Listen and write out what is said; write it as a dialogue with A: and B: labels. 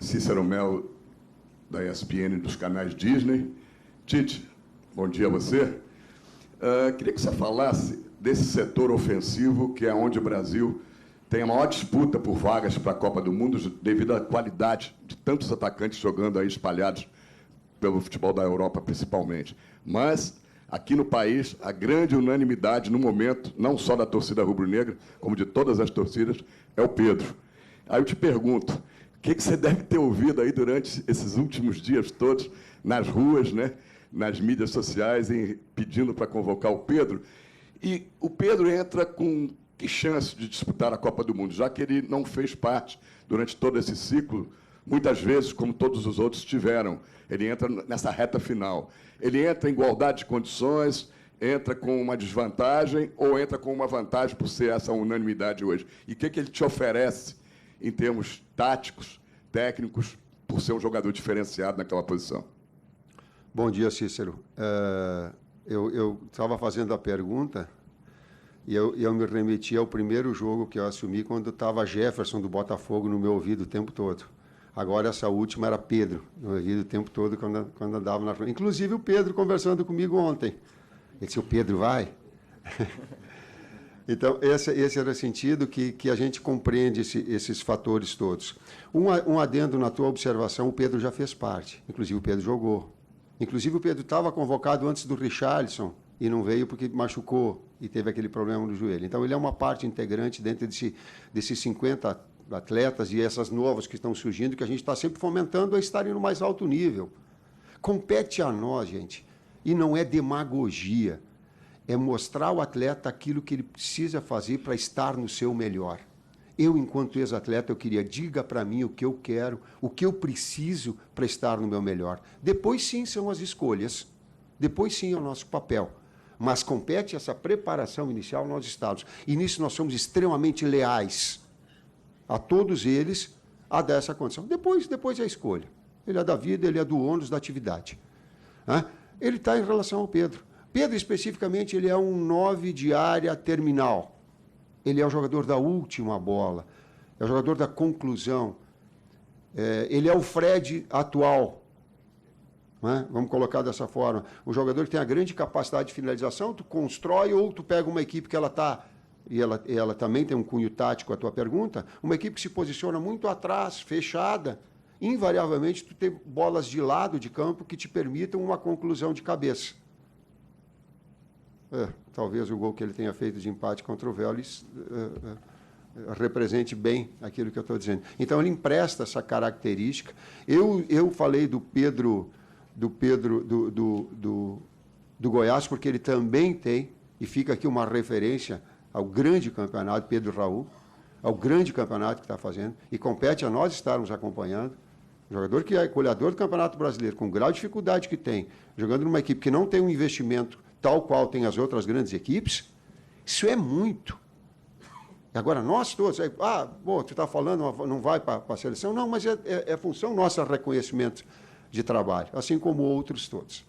A: Cícero Melo, da ESPN, dos canais Disney. Tite, bom dia a você. Queria que você falasse desse setor ofensivo, que é onde o Brasil tem a maior disputa por vagas para a Copa do Mundo, devido à qualidade de tantos atacantes jogando aí espalhados pelo futebol da Europa, principalmente. Mas, aqui no país, a grande unanimidade, no momento, não só da torcida rubro-negra, como de todas as torcidas, é o Pedro. Aí eu te pergunto, o que você deve ter ouvido aí durante esses últimos dias todos, nas ruas, né, nas mídias sociais, pedindo para convocar o Pedro? E o Pedro entra com que chance de disputar a Copa do Mundo, já que ele não fez parte, durante todo esse ciclo, muitas vezes, como todos os outros tiveram. Ele entra nessa reta final. Ele entra em igualdade de condições, entra com uma desvantagem ou entra com uma vantagem por ser essa unanimidade hoje? E o que ele te oferece em termos táticos, técnicos, por ser um jogador diferenciado naquela posição?
B: Bom dia, Cícero. Eu estava fazendo a pergunta e eu me remeti ao primeiro jogo que eu assumi quando estava Jefferson do Botafogo no meu ouvido o tempo todo. Agora, essa última era Pedro, no ouvido o tempo todo quando andava na frente. Inclusive, o Pedro conversando comigo ontem. Ele disse, o Pedro vai? Então, esse era o sentido que a gente compreende esses fatores todos. Um adendo na tua observação, o Pedro já fez parte. Inclusive, o Pedro jogou. Inclusive, o Pedro estava convocado antes do Richarlison e não veio porque machucou e teve aquele problema no joelho. Então, ele é uma parte integrante dentro desses 50 atletas e essas novas que estão surgindo, que a gente está sempre fomentando a estarem no mais alto nível. Compete a nós, gente, e não é demagogia, é mostrar ao atleta aquilo que ele precisa fazer para estar no seu melhor. Eu, enquanto ex-atleta, eu queria, diga para mim o que eu quero, o que eu preciso para estar no meu melhor. Depois, sim, são as escolhas. Depois, sim, é o nosso papel. Mas compete essa preparação inicial nós estamos. E nisso nós somos extremamente leais a todos eles a dar essa condição. Depois é a escolha. Ele é da vida, ele é do ônus da atividade. Ele está em relação ao Pedro. Pedro, especificamente, ele é um 9 de área terminal. Ele é o jogador da última bola, é o jogador da conclusão. Ele é o Fred atual. Vamos colocar dessa forma. Um jogador que tem a grande capacidade de finalização, tu constrói ou tu pega uma equipe que ela está... E ela também tem um cunho tático, a tua pergunta, uma equipe que se posiciona muito atrás, fechada, invariavelmente tu tem bolas de lado de campo que te permitam uma conclusão de cabeça. Talvez o gol que ele tenha feito de empate contra o Vélez represente bem aquilo que eu estou dizendo. Então, ele empresta essa característica. Eu falei do Goiás, porque ele também tem, e fica aqui uma referência ao grande campeonato, Pedro Raul, ao grande campeonato que está fazendo, e compete a nós estarmos acompanhando. Um jogador que é goleador do Campeonato Brasileiro, com o grau de dificuldade que tem, jogando numa equipe que não tem um investimento tal qual tem as outras grandes equipes, isso é muito. E agora, nós todos, tu está falando, não vai para a seleção? Não, mas é função nossa reconhecimento de trabalho, assim como outros todos.